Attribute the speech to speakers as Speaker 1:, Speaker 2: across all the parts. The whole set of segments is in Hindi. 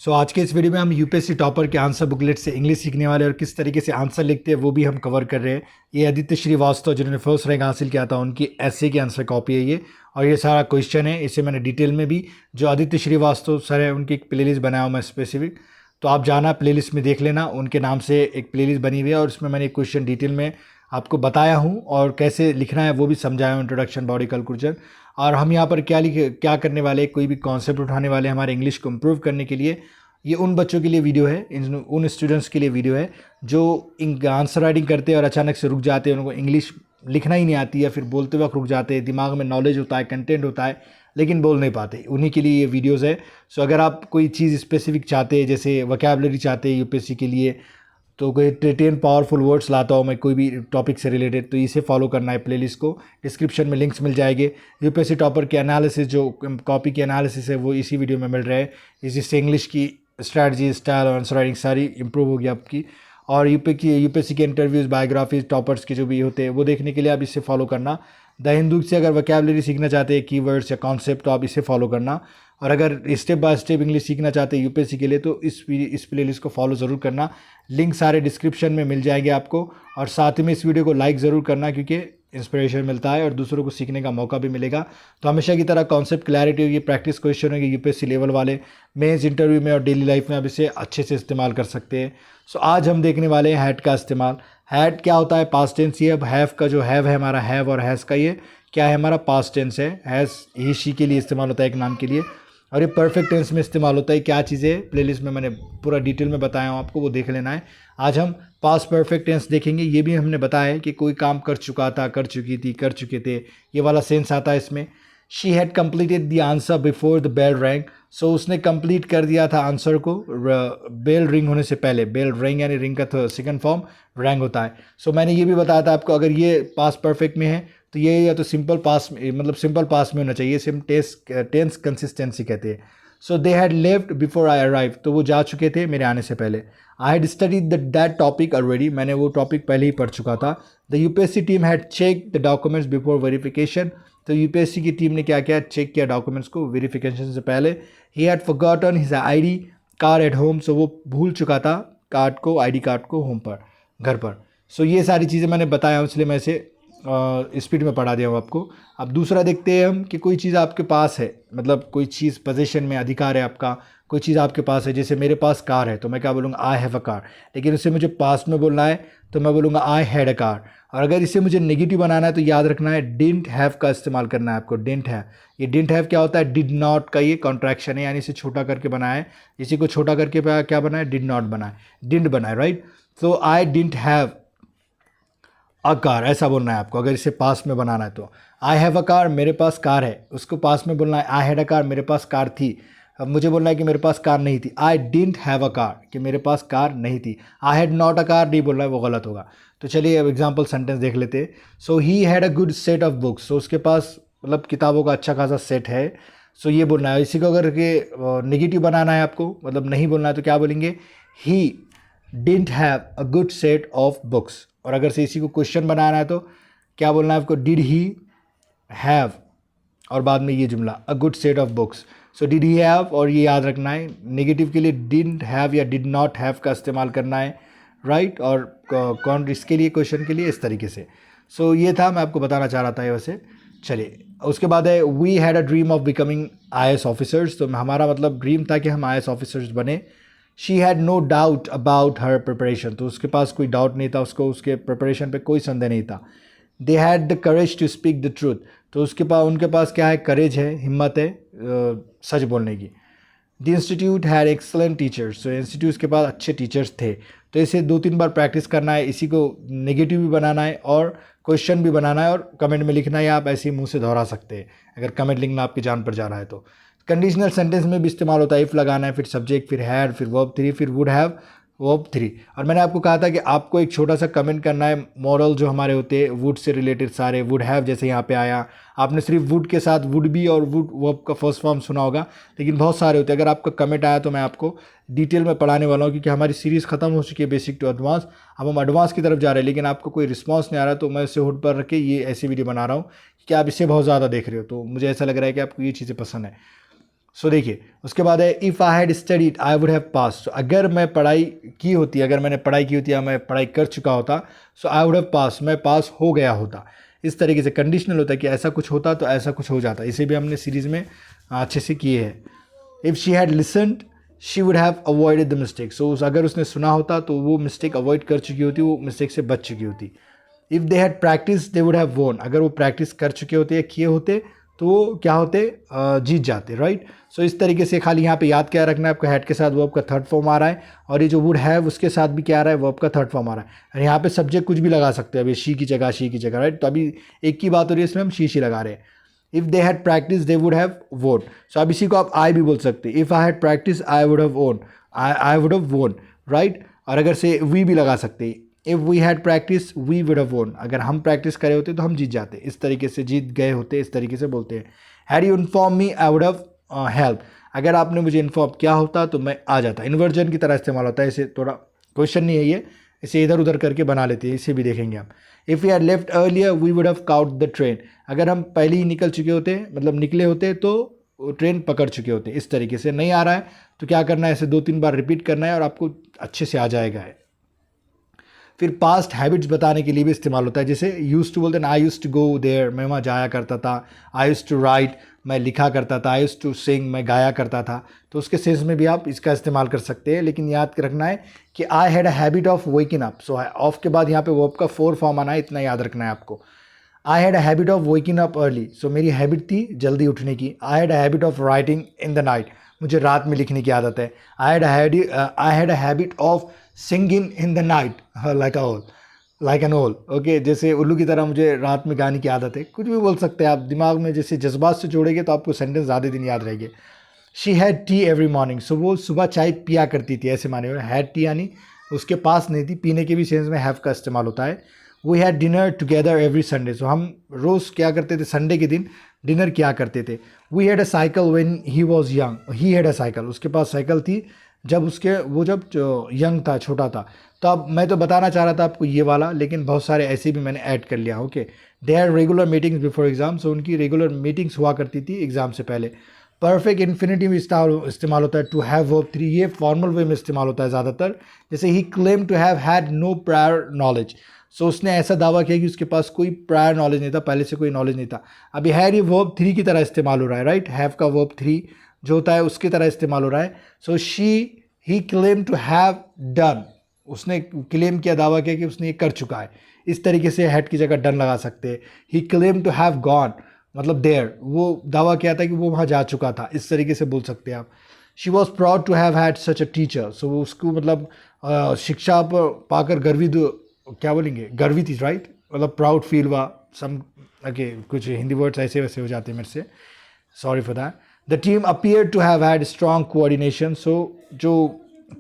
Speaker 1: आज के इस वीडियो में हम यूपीएससी टॉपर के आंसर बुकलेट से इंग्लिश सीखने वाले और किस तरीके से आंसर लिखते हैं वो भी हम कवर कर रहे हैं। ये आदित्य श्रीवास्तव जिन्होंने फर्स्ट रैंक हासिल किया था उनकी एसए की आंसर कॉपी है ये, और ये सारा क्वेश्चन है। इसे मैंने डिटेल में भी जो आदित्य श्रीवास्तव सर है उनकी एक प्लेलिस्ट बनाया हूँ मैं स्पेसिफिक, तो आप जाना प्लेलिस्ट में देख लेना। उनके नाम से एक प्लेलिस्ट बनी हुई है और उसमें मैंने एक क्वेश्चन डिटेल में आपको बताया हूँ और कैसे लिखना है वो भी समझाया हूँ, इंट्रोडक्शन, बॉडी कल्कुलेशन। और हम यहाँ पर क्या करने वाले, कोई भी कॉन्सेप्ट उठाने वाले हमारे इंग्लिश को इम्प्रूव करने के लिए। ये उन बच्चों के लिए वीडियो है, उन स्टूडेंट्स के लिए वीडियो है जो आंसर राइटिंग करते हैं और अचानक से रुक जाते हैं, उनको इंग्लिश लिखना ही नहीं आती है, फिर बोलते वक्त रुक जाते हैं, दिमाग में नॉलेज होता है, कंटेंट होता है लेकिन बोल नहीं पाते, उन्हीं के लिए ये वीडियोस है। सो अगर आप कोई चीज़ स्पेसिफिक चाहते हैं, जैसे वोकैबुलरी चाहते हैं यूपीएससी के लिए, तो कोई 10 पावरफुल वर्ड्स लाता हूँ मैं कोई भी टॉपिक से रिलेटेड, तो इसे फॉलो करना है प्लेलिस्ट को। डिस्क्रिप्शन में लिंक्स मिल जाएंगे। यूपीएससी टॉपर के एनालिसिस, जो कॉपी की एनालिसिस है वो इसी वीडियो में मिल रहा है। इससे इंग्लिश की स्ट्रैटेजी, स्टाइल और आंसर राइटिंग सारी इंप्रूव होगी आपकी। और यूपीएससी के इंटरव्यूज़, बायोग्राफीज टॉपर्स के जो भी होते हैं वो देखने के लिए आप इसे फॉलो करना। द हिंदू से अगर वोकैबुलरी सीखना चाहते हैं, कीवर्ड्स या कॉन्सेप्ट, तो आप इसे फॉलो करना। और अगर स्टेप बाय स्टेप इंग्लिश सीखना चाहते हैं यूपीएससी के लिए तो इस प्लेलिस्ट को फॉलो ज़रूर करना। लिंक सारे डिस्क्रिप्शन में मिल जाएंगे आपको। और साथ में इस वीडियो को लाइक ज़रूर करना क्योंकि इंस्पिरेशन मिलता है और दूसरों को सीखने का मौका भी मिलेगा। तो हमेशा की तरह कॉन्सेप्ट क्लैरिटी होगी, प्रैक्टिस क्वेश्चन होगी यूपीएससी लेवल वाले, मेंस इंटरव्यू में और डेली लाइफ में आप इसे अच्छे से इस्तेमाल कर सकते हैं। आज हम देखने वाले हैं हैड का इस्तेमाल। हैड क्या होता है? Past tense. ये अब हैव का जो हैव है हमारा, हैव और हैज़ का ये क्या है? हमारा पास्ट टेंस है। हैज़ ही शी के लिए इस्तेमाल होता है एक नाम के लिए, और ये परफेक्ट टेंस में इस्तेमाल होता है। क्या चीज़ें प्लेलिस्ट में मैंने पूरा डिटेल में बताया हूँ आपको, वो देख लेना है। आज हम पास्ट परफेक्ट टेंस देखेंगे। ये भी हमने बताया है कि कोई काम कर चुका था, कर चुकी थी, कर चुके थे, ये वाला सेंस आता है इसमें। She had completed the answer before the bell rang. So उसने कंप्लीट कर दिया था आंसर को बेल रिंग होने से पहले। बेल रिंग यानी रिंग का सेकंड फॉर्म रैंग होता है। सो मैंने ये भी बताया था आपको, अगर ये पास्ट परफेक्ट में है तो ये या तो सिंपल पास, मतलब सिंपल पास में होना चाहिए, टेंस कंसिस्टेंसी कहते हैं। So they had left before I arrive, तो वो जा चुके थे मेरे आने से पहले। I had studied that topic already, मैंने वो टॉपिक पहले ही पढ़ चुका था। The UPSC team had check the documents before verification, तो यूपीएससी की टीम ने क्या किया? चेक किया डॉक्यूमेंट्स को वेरिफिकेशन से पहले। He had forgotten his ID card at home, so वो भूल चुका था कार्ड को, आईडी कार्ड को होम पर, घर पर। सो ये सारी चीज़ें मैंने बताया हूँ, इसलिए मैं इसे स्पीड में पढ़ा दिया हूँ आपको। अब दूसरा देखते हैं हम कि कोई चीज़ आपके पास है, मतलब कोई चीज़ पोजीशन में, अधिकार है आपका, कोई चीज़ आपके पास है। जैसे मेरे पास कार है तो मैं क्या बोलूँगा? I have a car. लेकिन इसे मुझे पास्ट में बोलना है तो मैं बोलूँगा आई हैड अ कार। और अगर इसे मुझे नेगेटिव बनाना है तो याद रखना है डिडंट हैव का इस्तेमाल करना है आपको। डिडंट हैव, ये डिडंट हैव क्या होता है? डिड नॉट का ये कॉन्ट्रैक्शन है, यानी इसे छोटा करके बनाया है। इसी को छोटा करके क्या बनाए? डिड नॉट बनाए, डिडंट बनाए, राइट। तो I didn't have a car, ऐसा बोलना है आपको अगर इसे पास में बनाना है तो। आई हैव अ कार, मेरे पास कार है, उसको पास में बोलना है आई हैड अ कार, मेरे पास कार थी। अब मुझे बोलना है कि मेरे पास कार नहीं थी। I didn't have a car, कि मेरे पास कार नहीं थी। I had not a car नहीं बोलना है, वो गलत होगा। तो चलिए अब एग्जाम्पल सेंटेंस देख लेते हैं। So he had a good set of books, so उसके पास मतलब किताबों का अच्छा खासा सेट है। सो ये बोलना है। इसी को अगर के नेगेटिव बनाना है आपको, मतलब नहीं बोलना है, तो क्या बोलेंगे? He didn't have a good set of books. और अगर से इसी को क्वेश्चन बनाना है तो क्या बोलना है आपको? डिड ही हैव, और बाद में ये जुमला, अ good set of books. So did he have, और ये याद रखना है नेगेटिव के लिए डिडंट हैव या डिड नॉट हैव का इस्तेमाल करना है, राइट। और कौन इसके लिए, क्वेश्चन के लिए, इस तरीके से। सो ये था, मैं आपको बताना चाह रहा था ये वैसे। चलिए उसके बाद है we had a dream of becoming IAS officers, तो हमारा मतलब ड्रीम था कि हम IAS ऑफिसर्स बने। She had no doubt about her preparation, तो उसके पास कोई डाउट नहीं था, उसको उसके प्रिपरेशन पे कोई संदेह नहीं था। They had the courage to speak the truth, तो उनके पास क्या है? करेज है, हिम्मत है सच बोलने की। The institute had excellent teachers, तो इंस्टीट्यूट के पास अच्छे टीचर्स थे। तो इसे 2-3 बार प्रैक्टिस करना है, इसी को नेगेटिव भी बनाना है और क्वेश्चन भी बनाना है और कमेंट में लिखना है, आप ऐसे ही मुंह से दोहरा सकते हैं अगर कमेंट लिखना आपकी जान पर जा रहा है तो। कंडीशनल सेंटेंस में भी इस्तेमाल होता है। इफ़ लगाना है, फिर सब्जेक्ट, फिर हैड, फिर वर्ब 3, फिर वुड हैव, वर्ब 3। और मैंने आपको कहा था कि आपको एक छोटा सा कमेंट करना है। मॉरल जो हमारे होते हैं वुड से रिलेटेड सारे, वुड हैव जैसे यहाँ पे आया, आपने सिर्फ वुड के साथ वुड बी और वुड वर्ब का फर्स्ट फॉर्म सुना होगा, लेकिन बहुत सारे होते हैं। अगर आपका कमेंट आया तो मैं आपको डिटेल में पढ़ाने वाला हूँ, क्योंकि हमारी सीरीज़ खत्म हो चुकी है बेसिक टू एडवांस। अब हम एडवांस की तरफ जा रहे हैं, लेकिन आपको कोई रिस्पॉन्स नहीं आ रहा, तो मैं इसे हुड पर रख के ये ऐसी वीडियो बना रहा हूँ कि आप इसे बहुत ज़्यादा देख रहे हो, तो मुझे ऐसा लग रहा है कि आपको ये चीज़ें पसंद है। सो देखिए उसके बाद है if I had studied I would have pass. तो अगर मैं पढ़ाई की होती, अगर मैंने पढ़ाई की होती या मैं पढ़ाई कर चुका होता, सो आई वुड हैव पास, मैं पास हो गया होता। इस तरीके से कंडीशनल होता है कि ऐसा कुछ होता तो ऐसा कुछ हो जाता। इसे भी हमने सीरीज़ में अच्छे से किए हैं। If she had listened she would have avoided the mistake. So अगर उसने सुना होता तो वो मिस्टेक अवॉइड कर चुकी होती, वो मिस्टेक से बच चुकी होती। If they had practice they would have won. अगर वो प्रैक्टिस कर चुके होते या किए होते तो वो क्या होते, जीत जाते, राइट। सो इस तरीके से खाली यहाँ पे याद क्या रखना है आपको, हैड के साथ वर्ब का थर्ड फॉर्म आ रहा है, और ये जो वुड हैव उसके साथ भी क्या आ रहा है, वर्ब का थर्ड फॉर्म आ रहा है। और यहाँ पे सब्जेक्ट कुछ भी लगा सकते हैं, अभी शी की जगह, राइट। तो अभी एक की बात हो रही है, इसलिए हम शी लगा रहे हैं। If they had practice they would have वोन। सो अब इसी को आप आई भी बोल सकते हैं, if I had practice I would have won, I would have won, right. और अगर से वी भी लगा सकते हैं, if we had practice we would have won. अगर हम प्रैक्टिस करे होते तो हम जीत जाते, इस तरीके से जीत गए होते, इस तरीके से बोलते हैं। Had you inform me I would have help. अगर आपने मुझे इन्फॉर्म किया होता तो मैं आ जाता। इन्वर्जन की तरह इस्तेमाल होता है, इसे थोड़ा क्वेश्चन नहीं है ये, इसे इधर उधर करके बना लेते हैं, इसे भी देखेंगे हम। If we had left earlier we would have caught the train. अगर हम पहले ही निकल चुके होते, मतलब निकले होते, तो ट्रेन पकड़ चुके होते। इस तरीके से नहीं आ रहा है तो क्या करना है, ऐसे 2-3 बार रिपीट करना है और आपको अच्छे से आ जाएगा है। फिर पास्ट हैबिट्स बताने के लिए भी इस्तेमाल होता है, जैसे यूज़ टू बोलते हैं, आई यूज़ टू गो देयर, मैं वहाँ जाया करता था। आई यूज़ टू राइट, मैं लिखा करता था। आई यूज़ टू सिंग, मैं गाया करता था। तो उसके सेंस में भी आप इसका इस्तेमाल कर सकते हैं, लेकिन याद रखना है कि आई had a habit of waking up. So of के बाद यहाँ पे वर्ब का 4 फॉर्म आना है, इतना याद रखना है आपको। I had a habit of waking up early. So मेरी हैबिट थी जल्दी उठने की। I had a habit of writing in the night, मुझे रात में लिखने की आदत है। I had a habit of singing in the night like an owl. Okay, जैसे उल्लू की तरह मुझे रात में गाने की आदत है। कुछ भी बोल सकते हैं आप, दिमाग में जैसे जज्बात से जोड़ेंगे तो आपको सेंटेंस ज़्यादा दिन याद रहेंगे। She had tea every morning. So वो सुबह चाय पिया करती थी, ऐसे माने हुए। हैड टी यानी उसके पास नहीं थी, पीने के भी सेंस में हैव का इस्तेमाल होता है। We had dinner together every Sunday. So हम रोज़ क्या करते थे, संडे के दिन डिनर किया करते थे। We had a cycle when he was young. He had a cycle, उसके पास साइकिल थी जब जब यंग था, छोटा था। तो अब मैं तो बताना चाह रहा था आपको ये वाला, लेकिन बहुत सारे ऐसे भी मैंने ऐड कर लिया। Okay, they are regular meetings before exam. So उनकी रेगुलर मीटिंग्स हुआ करती थी एग्जाम से पहले। परफेक्ट इन्फिनिटिव इस्तेमाल होता है टू हैव वर्ब 3, ये फॉर्मल वे में इस्तेमाल होता है ज़्यादातर। जैसे he claim to have had no prior knowledge. So उसने ऐसा दावा किया कि उसके पास कोई प्रायर नॉलेज नहीं था, पहले से कोई नॉलेज नहीं था। अभी हैड ये वर्ब 3 की तरह इस्तेमाल हो रहा है, राइट। हैव का वर्ब 3 जो होता है उसकी तरह इस्तेमाल हो रहा है। सो ही क्लेम टू हैव डन, उसने क्लेम किया, दावा किया कि उसने ये कर चुका है। इस तरीके से हैड की जगह डन लगा सकते हैं। ही क्लेम टू हैव गॉन, मतलब देयर, वो दावा किया था कि वो वहाँ जा चुका था। इस तरीके से बोल सकते हैं आप। She was proud to have had such a teacher. So वो उसको मतलब शिक्षा पर पाकर गर्वित, क्या बोलेंगे, गर्वित थी, राइट। मतलब प्राउड फील हुआ, सम ओके, कुछ हिंदी वर्ड्स ऐसे वैसे हो जाते हैं मेरे से, sorry for that. The team appear to have had strong coordination. So जो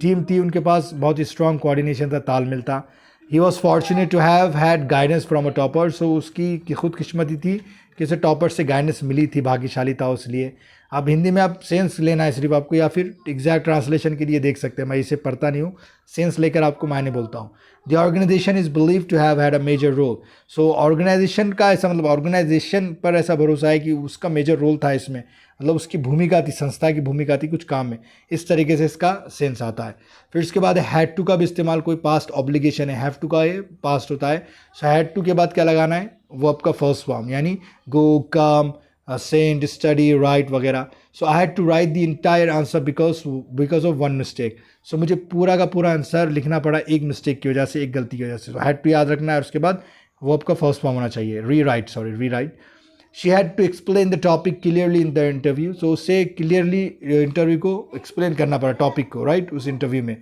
Speaker 1: टीम थी उनके पास बहुत ही स्ट्रॉन्ग कोऑर्डिनेशन था, तालमेल था। He was fortunate to have had guidance from a topper. So उसकी खुद किस्मती थी कि उसे टॉपर से गाइडेंस मिली थी, भाग्यशाली था उसलिए। अब हिंदी में आप सेंस लेना है सिर्फ आपको, या फिर एग्जैक्ट ट्रांसलेशन के लिए देख सकते हैं, मैं इसे पढ़ता नहीं हूँ, सेंस लेकर आपको मायने बोलता हूँ। The organization is believe to have had a major role. So organization का ऐसा मतलब ऑर्गेनाइजेशन पर ऐसा भरोसा है कि उसका मेजर रोल था इसमें, मतलब उसकी भूमिका थी, संस्था की भूमिका थी कुछ काम में। इस तरीके से इसका सेंस आता है। फिर इसके बाद हैड टू का भी इस्तेमाल, कोई पास्ट ऑब्लिगेशन है, हैव टू का ये पास्ट होता है। सो हैड टू के बाद क्या लगाना है, वो आपका फर्स्ट फॉर्म, यानी go, come, send, study, write वगैरह। So I had to write the entire answer because of one mistake. So मुझे पूरा का पूरा आंसर लिखना पड़ा एक मिस्टेक की वजह से, एक गलती की वजह से। सो हैड टू याद रखना है, और उसके बाद वो आपका फर्स्ट फॉर्म होना चाहिए, rewrite. She had to explain the topic clearly in the interview. So उससे क्लियरली इंटरव्यू को एक्सप्लेन करना पड़ा, टॉपिक को, राइट, उस इंटरव्यू में।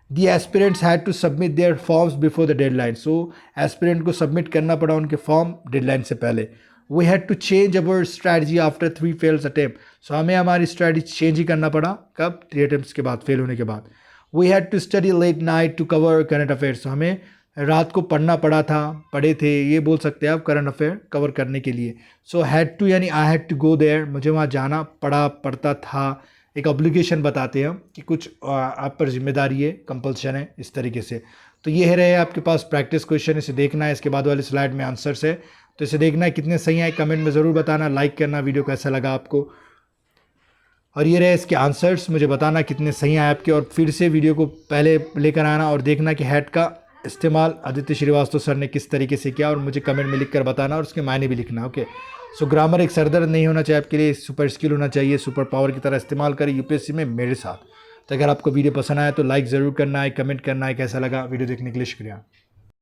Speaker 1: The aspirants had to submit their forms before the deadline. So aspirant को सबमिट करना पड़ा उनके फॉर्म डेडलाइन से पहले। We had to change our strategy after 3 fails attempt. So हमें हमारी स्ट्रैटेजी चेंज ही करना पड़ा, कब, 3 अटेम्प्ट्स के बाद, फेल होने के बाद। We had to study late night to cover current affairs. हमें रात को पढ़ना पड़े थे, ये बोल सकते हैं आप, करंट अफेयर कवर करने के लिए। सो हैड टू यानी I had to go there, मुझे वहाँ जाना पड़ता था। एक ऑब्लिगेशन बताते हैं हम कि कुछ आप पर जिम्मेदारी है, कंपल्शन है, इस तरीके से। तो ये रहे आपके पास प्रैक्टिस क्वेश्चन, इसे देखना है। इसके बाद वाले स्लाइड में आंसर्स है, तो इसे देखना है कितने सही है, कमेंट में ज़रूर बताना, लाइक करना, वीडियो कैसा लगा आपको। और ये रहे इसके आंसर्स। मुझे बताना कितने सही हैं आपके, और फिर से वीडियो को पहले लेकर आना और देखना कि हैड का इस्तेमाल आदित्य श्रीवास्तव सर ने किस तरीके से किया, और मुझे कमेंट में लिख कर बताना और उसके मायने भी लिखना। ओके, सो ग्रामर एक सरदर्द नहीं होना चाहिए आपके लिए, सुपर स्किल होना चाहिए, सुपर पावर की तरह इस्तेमाल करें यूपीएससी में मेरे साथ। तो अगर आपको वीडियो पसंद आया तो लाइक ज़रूर करना है, कमेंट करना है कैसा लगा। वीडियो देखने के लिए शुक्रिया।